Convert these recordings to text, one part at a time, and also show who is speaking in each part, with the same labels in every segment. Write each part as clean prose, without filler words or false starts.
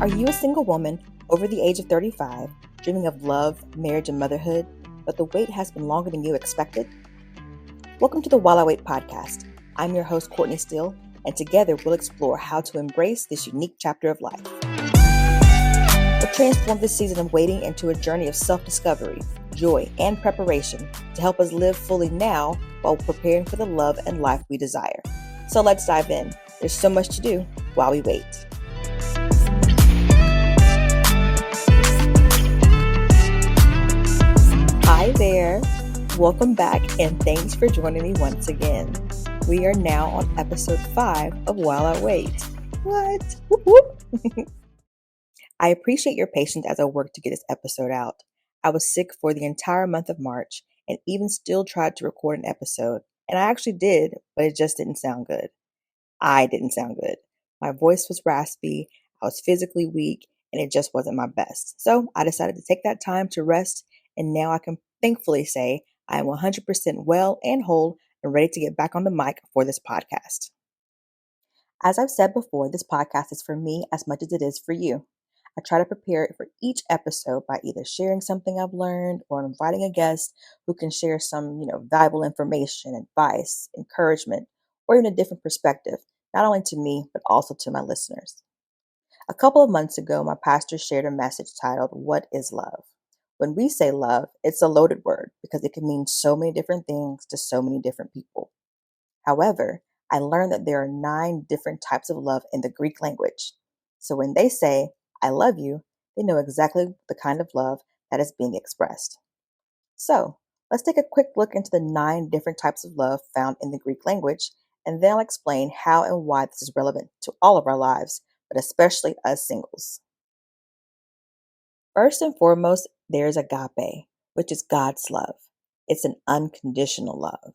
Speaker 1: Are you a single woman over the age of 35, dreaming of love, marriage, and motherhood, but the wait has been longer than you expected? Welcome to the While I Wait podcast. I'm your host, Courtney Steele, and together we'll explore how to embrace this unique chapter of life. We'll transform this season of waiting into a journey of self-discovery, joy, and preparation to help us live fully now while preparing for the love and life we desire. So let's dive in. There's so much to do while we wait. Hi there. Welcome back and thanks for joining me once again. We are now on episode 5 of While I Wait. What? Whoop, whoop. I appreciate your patience as I work to get this episode out. I was sick for the entire month of March and even still tried to record an episode. And I actually did, but it just didn't sound good. I didn't sound good. My voice was raspy, I was physically weak, and it just wasn't my best. So I decided to take that time to rest, and now I can thankfully say I am 100% well and whole and ready to get back on the mic for this podcast. As I've said before, this podcast is for me as much as it is for you. I try to prepare it for each episode by either sharing something I've learned or inviting a guest who can share some, valuable information, advice, encouragement, or even a different perspective, not only to me, but also to my listeners. A couple of months ago, my pastor shared a message titled, "What is Love?" When we say love, it's a loaded word because it can mean so many different things to so many different people. However, I learned that there are 9 different types of love in the Greek language. So when they say, "I love you," they know exactly the kind of love that is being expressed. So let's take a quick look into the 9 different types of love found in the Greek language, and then I'll explain how and why this is relevant to all of our lives, but especially us singles. First and foremost, there's agape, which is God's love. It's an unconditional love.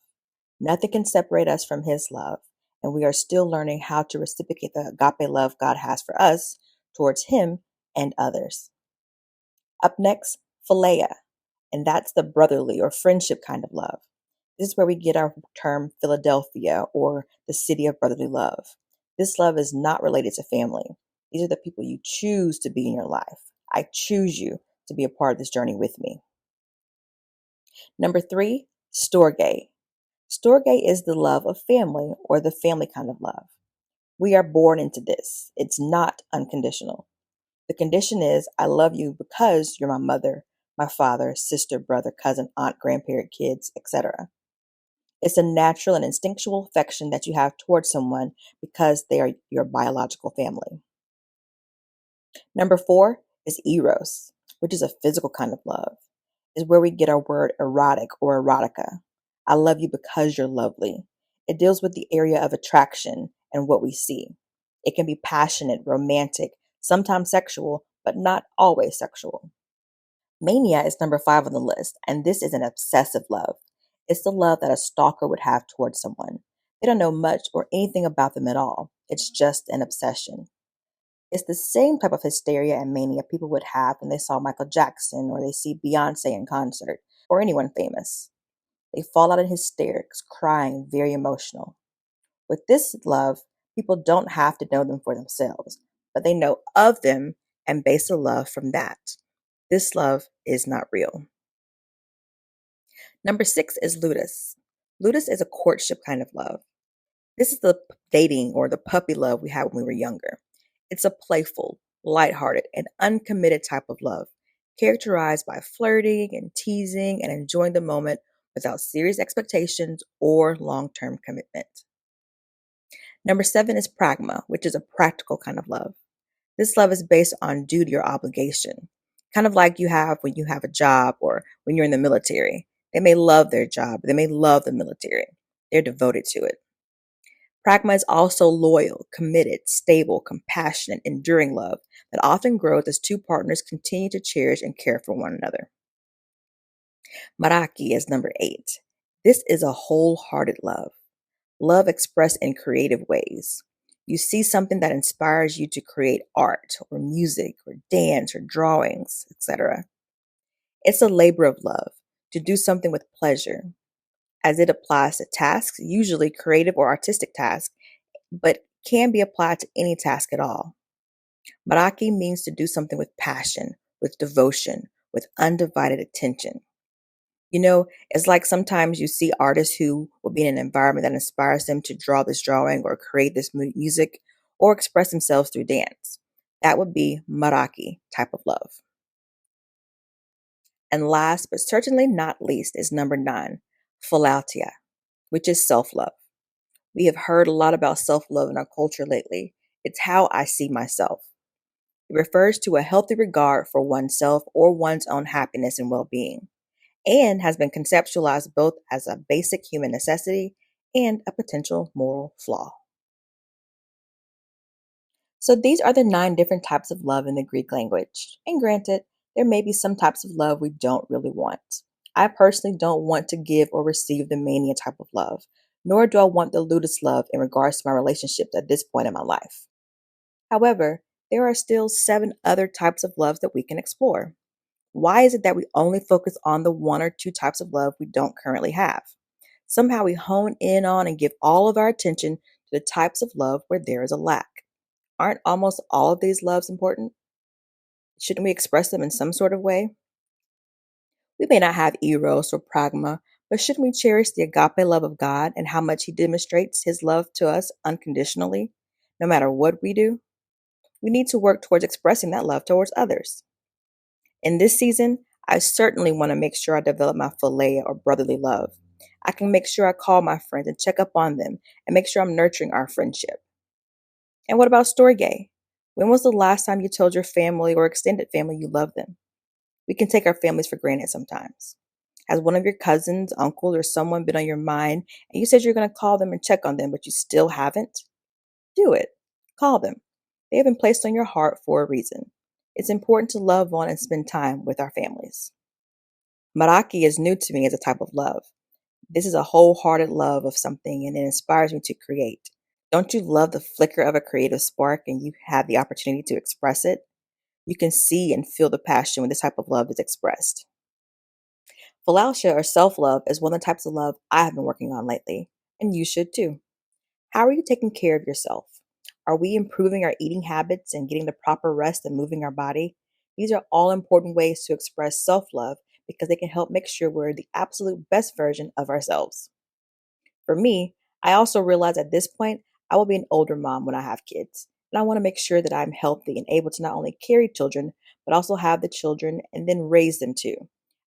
Speaker 1: Nothing can separate us from His love, and we are still learning how to reciprocate the agape love God has for us towards Him and others. Up next, philia, and that's the brotherly or friendship kind of love. This is where we get our term Philadelphia or the city of brotherly love. This love is not related to family. These are the people you choose to be in your life. I choose you to be a part of this journey with me. Number 3, storge. Storge is the love of family or the family kind of love. We are born into this. It's not unconditional. The condition is, I love you because you're my mother, my father, sister, brother, cousin, aunt, grandparent, kids, etc. It's a natural and instinctual affection that you have towards someone because they are your biological family. Number 4 is eros, which is a physical kind of love. It's where we get our word erotic or erotica. I love you because you're lovely. It deals with the area of attraction and what we see. It can be passionate, romantic, sometimes sexual, but not always sexual. Mania is number 5 on the list, and this is an obsessive love. It's the love that a stalker would have towards someone. They don't know much or anything about them at all. It's just an obsession. It's the same type of hysteria and mania people would have when they saw Michael Jackson or they see Beyonce in concert or anyone famous. They fall out in hysterics, crying, very emotional. With this love, people don't have to know them for themselves, but they know of them and base the love from that. This love is not real. Number 6 is ludus. Ludus is a courtship kind of love. This is the dating or the puppy love we had when we were younger. It's a playful, lighthearted, and uncommitted type of love, characterized by flirting and teasing and enjoying the moment without serious expectations or long-term commitment. Number 7 is pragma, which is a practical kind of love. This love is based on duty or obligation, kind of like you have when you have a job or when you're in the military. They may love their job, they may love the military. They're devoted to it. Pragma is also loyal, committed, stable, compassionate, enduring love that often grows as 2 partners continue to cherish and care for one another. Maraki is number 8. This is a wholehearted love. Love expressed in creative ways. You see something that inspires you to create art or music or dance or drawings, etc. It's a labor of love, to do something with pleasure, as it applies to tasks, usually creative or artistic tasks, but can be applied to any task at all. Maraki means to do something with passion, with devotion, with undivided attention. It's like sometimes you see artists who will be in an environment that inspires them to draw this drawing or create this music or express themselves through dance. That would be Maraki type of love. And last but certainly not least is number 9, Philautia, which is self love. We have heard a lot about self love in our culture lately. It's how I see myself. It refers to a healthy regard for oneself or one's own happiness and well being, and has been conceptualized both as a basic human necessity and a potential moral flaw. So, these are the 9 different types of love in the Greek language. And granted, there may be some types of love we don't really want. I personally don't want to give or receive the mania type of love, nor do I want the ludus love in regards to my relationships at this point in my life. However, there are still 7 other types of loves that we can explore. Why is it that we only focus on the 1 or 2 types of love we don't currently have? Somehow we hone in on and give all of our attention to the types of love where there is a lack. Aren't almost all of these loves important? Shouldn't we express them in some sort of way? We may not have eros or pragma, but shouldn't we cherish the agape love of God and how much He demonstrates His love to us unconditionally, no matter what we do? We need to work towards expressing that love towards others. In this season, I certainly want to make sure I develop my philia or brotherly love. I can make sure I call my friends and check up on them and make sure I'm nurturing our friendship. And what about storge? When was the last time you told your family or extended family you love them? We can take our families for granted sometimes. Has one of your cousins, uncles, or someone been on your mind and you said you're going to call them and check on them, but you still haven't? Do it. Call them. They have been placed on your heart for a reason. It's important to love on and spend time with our families. Maraki is new to me as a type of love. This is a wholehearted love of something and it inspires me to create. Don't you love the flicker of a creative spark and you have the opportunity to express it? You can see and feel the passion when this type of love is expressed. Philautia or self love is one of the types of love I have been working on lately, and you should too. How are you taking care of yourself? Are we improving our eating habits and getting the proper rest and moving our body? These are all important ways to express self love because they can help make sure we're the absolute best version of ourselves. For me, I also realize at this point, I will be an older mom when I have kids. And I want to make sure that I'm healthy and able to not only carry children, but also have the children and then raise them too.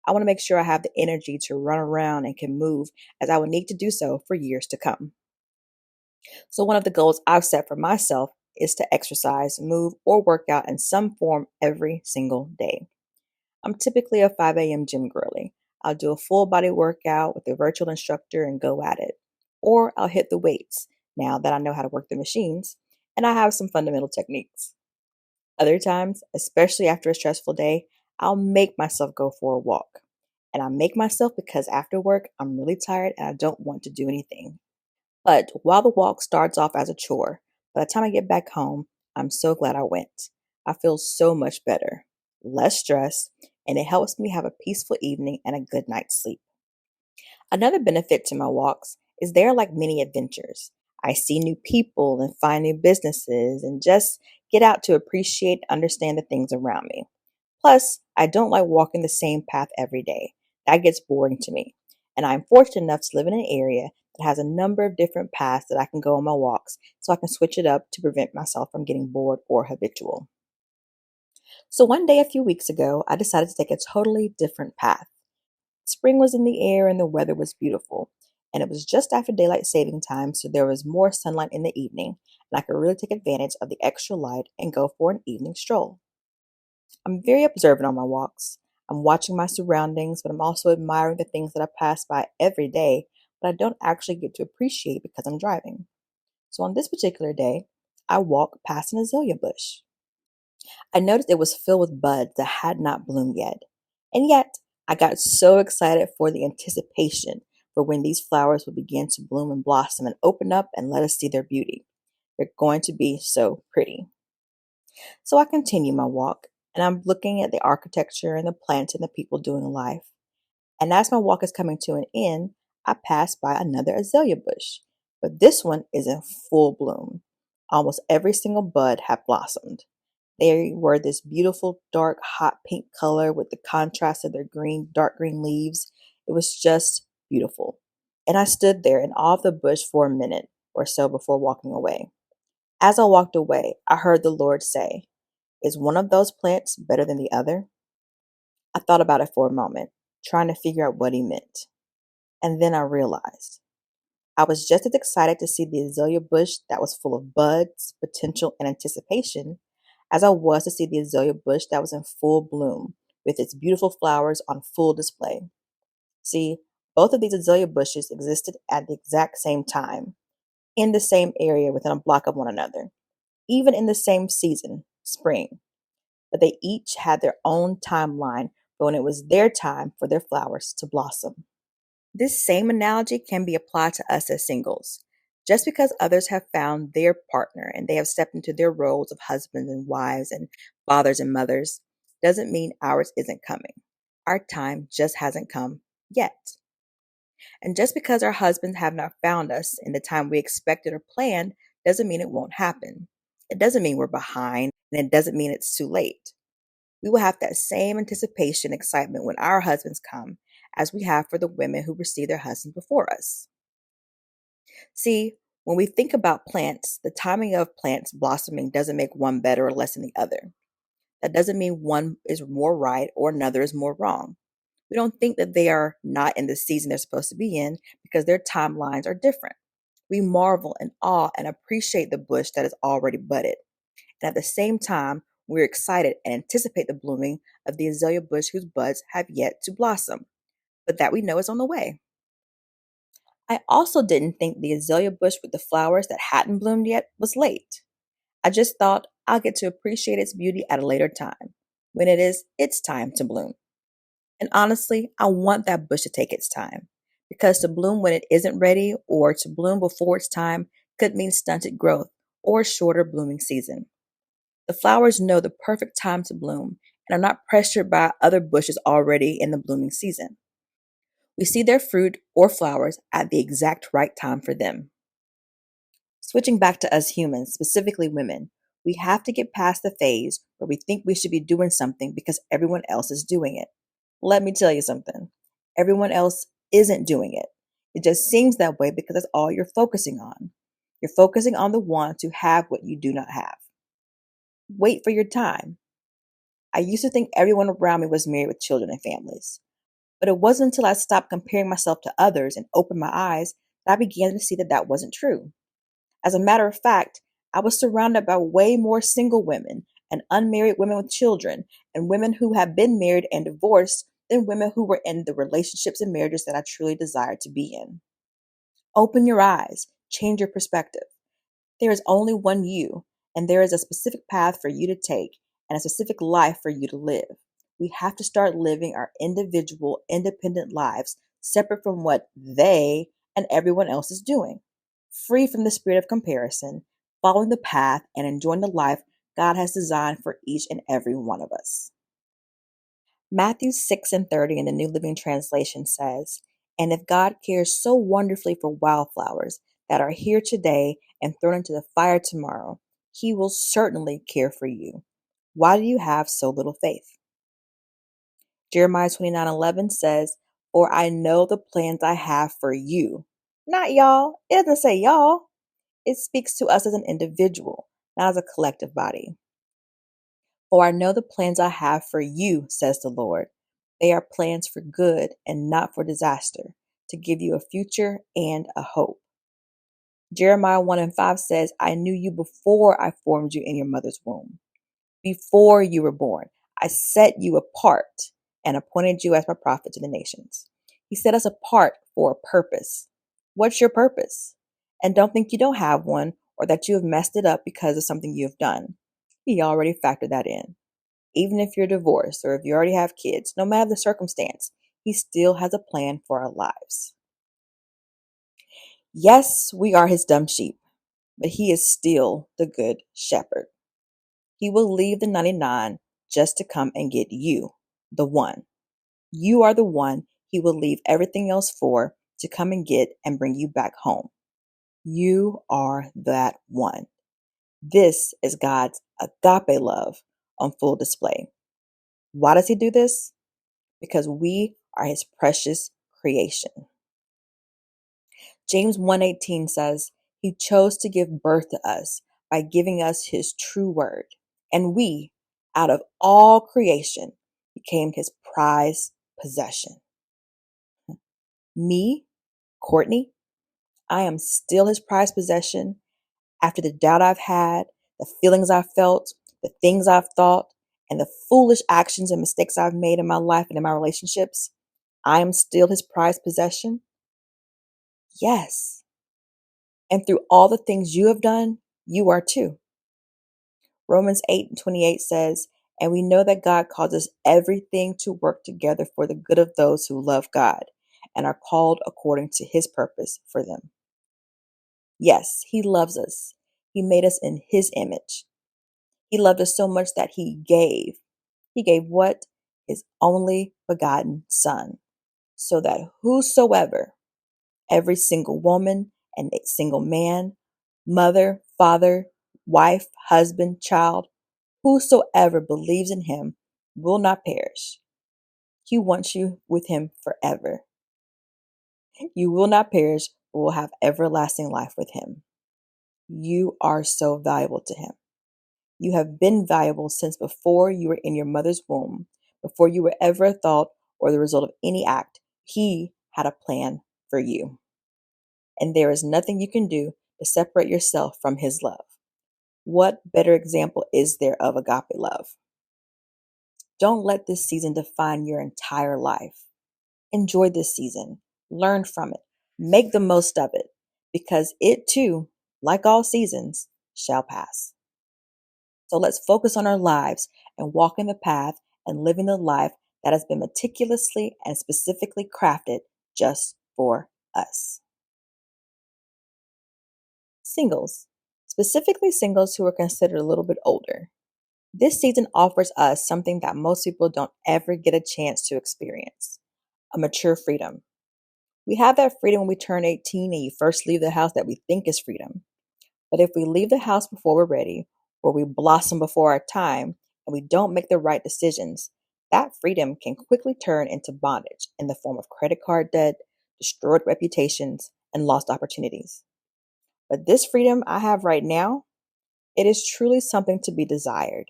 Speaker 1: I want to make sure I have the energy to run around and can move as I would need to do so for years to come. So, one of the goals I've set for myself is to exercise, move, or work out in some form every single day. I'm typically a 5 a.m. gym girly. I'll do a full body workout with a virtual instructor and go at it. Or I'll hit the weights now that I know how to work the machines and I have some fundamental techniques. Other times, especially after a stressful day, I'll make myself go for a walk. And I make myself because after work, I'm really tired and I don't want to do anything. But while the walk starts off as a chore, by the time I get back home, I'm so glad I went. I feel so much better, less stress, and it helps me have a peaceful evening and a good night's sleep. Another benefit to my walks is they're like mini adventures. I see new people and find new businesses and just get out to appreciate and understand the things around me. Plus, I don't like walking the same path every day. That gets boring to me. And I'm fortunate enough to live in an area that has a number of different paths that I can go on my walks so I can switch it up to prevent myself from getting bored or habitual. So one day a few weeks ago, I decided to take a totally different path. Spring was in the air and the weather was beautiful. And it was just after daylight saving time, so there was more sunlight in the evening, and I could really take advantage of the extra light and go for an evening stroll. I'm very observant on my walks. I'm watching my surroundings, but I'm also admiring the things that I pass by every day, but I don't actually get to appreciate because I'm driving. So on this particular day, I walked past an azalea bush. I noticed it was filled with buds that had not bloomed yet. And yet, I got so excited for the anticipation for when these flowers would begin to bloom and blossom and open up and let us see their beauty. They're going to be so pretty. So I continue my walk and I'm looking at the architecture and the plants and the people doing life. And as my walk is coming to an end, I pass by another azalea bush, but this one is in full bloom. Almost every single bud had blossomed. They were this beautiful, dark, hot pink color with the contrast of their dark green leaves. It was just beautiful. And I stood there in awe of the bush for a minute or so before walking away. As I walked away, I heard the Lord say, "Is one of those plants better than the other?" I thought about it for a moment, trying to figure out what he meant. And then I realized I was just as excited to see the azalea bush that was full of buds, potential, and anticipation as I was to see the azalea bush that was in full bloom with its beautiful flowers on full display. See, both of these azalea bushes existed at the exact same time, in the same area within a block of one another, even in the same season, spring, but they each had their own timeline for when it was their time for their flowers to blossom. This same analogy can be applied to us as singles. Just because others have found their partner and they have stepped into their roles of husbands and wives and fathers and mothers doesn't mean ours isn't coming. Our time just hasn't come yet. And just because our husbands have not found us in the time we expected or planned doesn't mean it won't happen. It doesn't mean we're behind, and it doesn't mean it's too late. We will have that same anticipation, excitement when our husbands come as we have for the women who receive their husbands before us. See, when we think about plants, the timing of plants blossoming doesn't make one better or less than the other. That doesn't mean one is more right or another is more wrong. We don't think that they are not in the season they're supposed to be in because their timelines are different. We marvel and awe and appreciate the bush that is already budded. And at the same time, we're excited and anticipate the blooming of the azalea bush whose buds have yet to blossom, but that we know is on the way. I also didn't think the azalea bush with the flowers that hadn't bloomed yet was late. I just thought I'll get to appreciate its beauty at a later time, when it is its time to bloom. And honestly, I want that bush to take its time, because to bloom when it isn't ready or to bloom before its time could mean stunted growth or a shorter blooming season. The flowers know the perfect time to bloom and are not pressured by other bushes already in the blooming season. We see their fruit or flowers at the exact right time for them. Switching back to us humans, specifically women, we have to get past the phase where we think we should be doing something because everyone else is doing it. Let me tell you something. Everyone else isn't doing it. It just seems that way because that's all you're focusing on. You're focusing on the ones who have what you do not have. Wait for your time. I used to think everyone around me was married with children and families. But it wasn't until I stopped comparing myself to others and opened my eyes that I began to see that that wasn't true. As a matter of fact, I was surrounded by way more single women and unmarried women with children and women who have been married and divorced than women who were in the relationships and marriages that I truly desired to be in. Open your eyes, change your perspective. There is only one you, and there is a specific path for you to take and a specific life for you to live. We have to start living our individual, independent lives separate from what they and everyone else is doing, free from the spirit of comparison, following the path and enjoying the life God has designed for each and every one of us. Matthew 6:30 in the New Living Translation says, "And if God cares so wonderfully for wildflowers that are here today and thrown into the fire tomorrow, he will certainly care for you. Why do you have so little faith?" Jeremiah 29:11 says, "For I know the plans I have for you." Not y'all. It doesn't say y'all. It speaks to us as an individual, not as a collective body. "For I know the plans I have for you, says the Lord. They are plans for good and not for disaster, to give you a future and a hope." Jeremiah 1:5 says, "I knew you before I formed you in your mother's womb. Before you were born, I set you apart and appointed you as my prophet to the nations." He set us apart for a purpose. What's your purpose? And don't think you don't have one or that you have messed it up because of something you have done. He already factored that in. Even if you're divorced or if you already have kids, no matter the circumstance, he still has a plan for our lives. Yes, we are his dumb sheep, but he is still the good shepherd. He will leave the 99 just to come and get you, the one. You are the one he will leave everything else for to come and get and bring you back home. You are that one. This is God's agape love on full display. Why does he do this? Because we are his precious creation. James 1:18 says, he chose to give birth to us by giving us his true word. And we, out of all creation, became his prized possession. Me, Courtney, I am still his prized possession after the doubt I've had, the feelings I've felt, the things I've thought, and the foolish actions and mistakes I've made in my life and in my relationships. I am still his prized possession. Yes. And through all the things you have done, you are too. Romans 8:28 says, and we know that God causes everything to work together for the good of those who love God and are called according to his purpose for them. Yes, he loves us. He made us in his image. He loved us so much that he gave. He gave what? His only begotten son, so that whosoever, every single woman and a single man, mother, father, wife, husband, child, whosoever believes in him will not perish. He wants you with him forever. You will not perish, but will have everlasting life with him. You are so valuable to him. You have been valuable since before you were in your mother's womb, before you were ever a thought or the result of any act. He had a plan for you. And there is nothing you can do to separate yourself from his love. What better example is there of agape love? Don't let this season define your entire life. Enjoy this season. Learn from it. Make the most of it, because it too, like all seasons, shall pass. So let's focus on our lives and walk in the path and living the life that has been meticulously and specifically crafted just for us. Singles, specifically singles who are considered a little bit older. This season offers us something that most people don't ever get a chance to experience: a mature freedom. We have that freedom when we turn 18 and you first leave the house that we think is freedom. But if we leave the house before we're ready, or we blossom before our time, and we don't make the right decisions, that freedom can quickly turn into bondage in the form of credit card debt, destroyed reputations, and lost opportunities. But this freedom I have right now, it is truly something to be desired.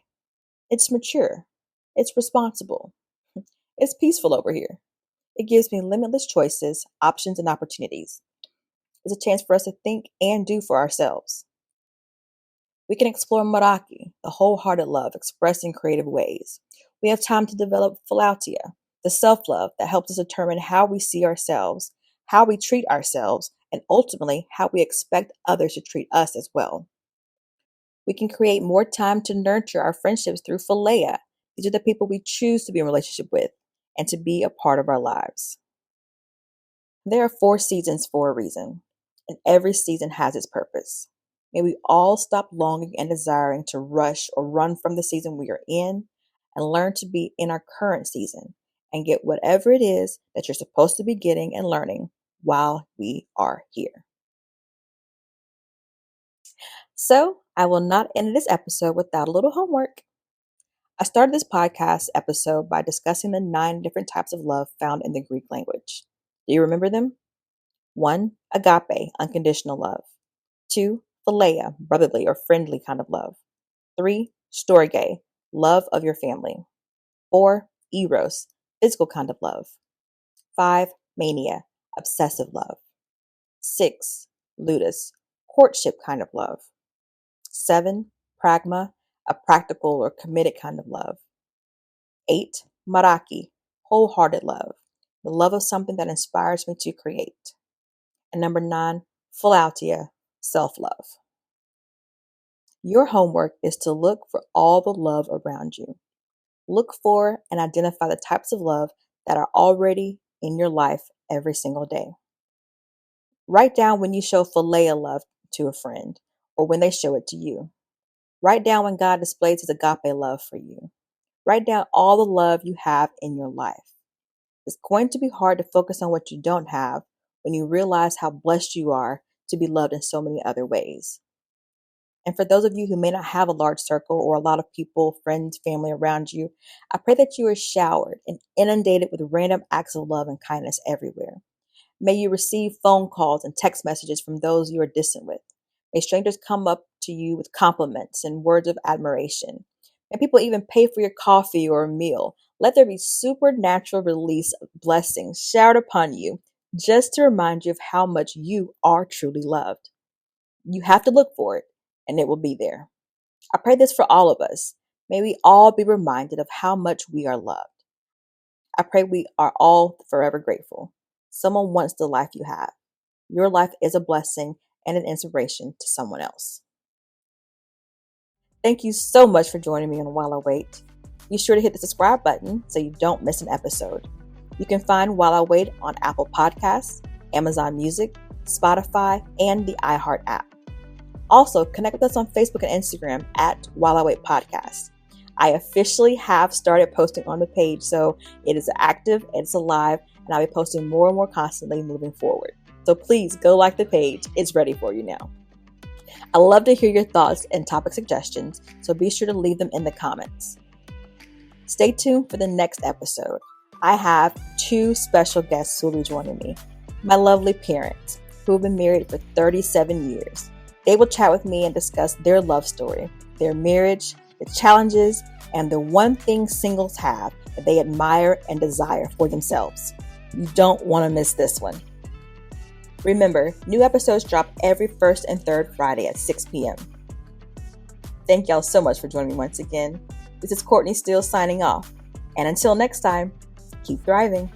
Speaker 1: It's mature. It's responsible. It's peaceful over here. It gives me limitless choices, options, and opportunities. It's a chance for us to think and do for ourselves. We can explore Meraki, the wholehearted love expressed in creative ways. We have time to develop Philautia, the self-love that helps us determine how we see ourselves, how we treat ourselves, and ultimately how we expect others to treat us as well. We can create more time to nurture our friendships through Philia. These are the people we choose to be in relationship with and to be a part of our lives. There are 4 seasons for a reason, and every season has its purpose. May we all stop longing and desiring to rush or run from the season we are in and learn to be in our current season and get whatever it is that you're supposed to be getting and learning while we are here. So, I will not end this episode without a little homework. I started this podcast episode by discussing the 9 different types of love found in the Greek language. Do you remember them? 1. Agape, unconditional love. 2. Philia, brotherly or friendly kind of love. 3. Storge, love of your family. 4. Eros, physical kind of love. 5. Mania, obsessive love. 6. Ludus, courtship kind of love. 7. Pragma, a practical or committed kind of love. 8. Maraki, wholehearted love, the love of something that inspires me to create. And number 9, Philautia, self-love. Your homework is to look for all the love around you. Look for and identify the types of love that are already in your life every single day. Write down when you show philia love to a friend or when they show it to you. Write down when God displays his agape love for you. Write down all the love you have in your life. It's going to be hard to focus on what you don't have when you realize how blessed you are to be loved in so many other ways. And for those of you who may not have a large circle or a lot of people, friends, family around you, I pray that you are showered and inundated with random acts of love and kindness everywhere. May you receive phone calls and text messages from those you are distant with. May strangers come up to you with compliments and words of admiration. May people even pay for your coffee or a meal. Let there be supernatural release of blessings showered upon you just to remind you of how much you are truly loved. You have to look for it, and it will be there. I pray this for all of us. May we all be reminded of how much we are loved. I pray we are all forever grateful. Someone wants the life you have. Your life is a blessing and an inspiration to someone else. Thank you so much for joining me on While I Wait. Be sure to hit the subscribe button so you don't miss an episode. You can find While I Wait on Apple Podcasts, Amazon Music, Spotify, and the iHeart app. Also, connect with us on Facebook and Instagram at While I Wait Podcast. I officially have started posting on the page, so it is active, it's alive, and I'll be posting more and more constantly moving forward. So please go like the page. It's ready for you now. I love to hear your thoughts and topic suggestions, so be sure to leave them in the comments. Stay tuned for the next episode. I have 2 special guests who will be joining me. My lovely parents, who have been married for 37 years. They will chat with me and discuss their love story, their marriage, the challenges, and the one thing singles have that they admire and desire for themselves. You don't want to miss this one. Remember, new episodes drop every first and third Friday at 6 p.m. Thank y'all so much for joining me once again. This is Courtney still signing off. And until next time, keep thriving.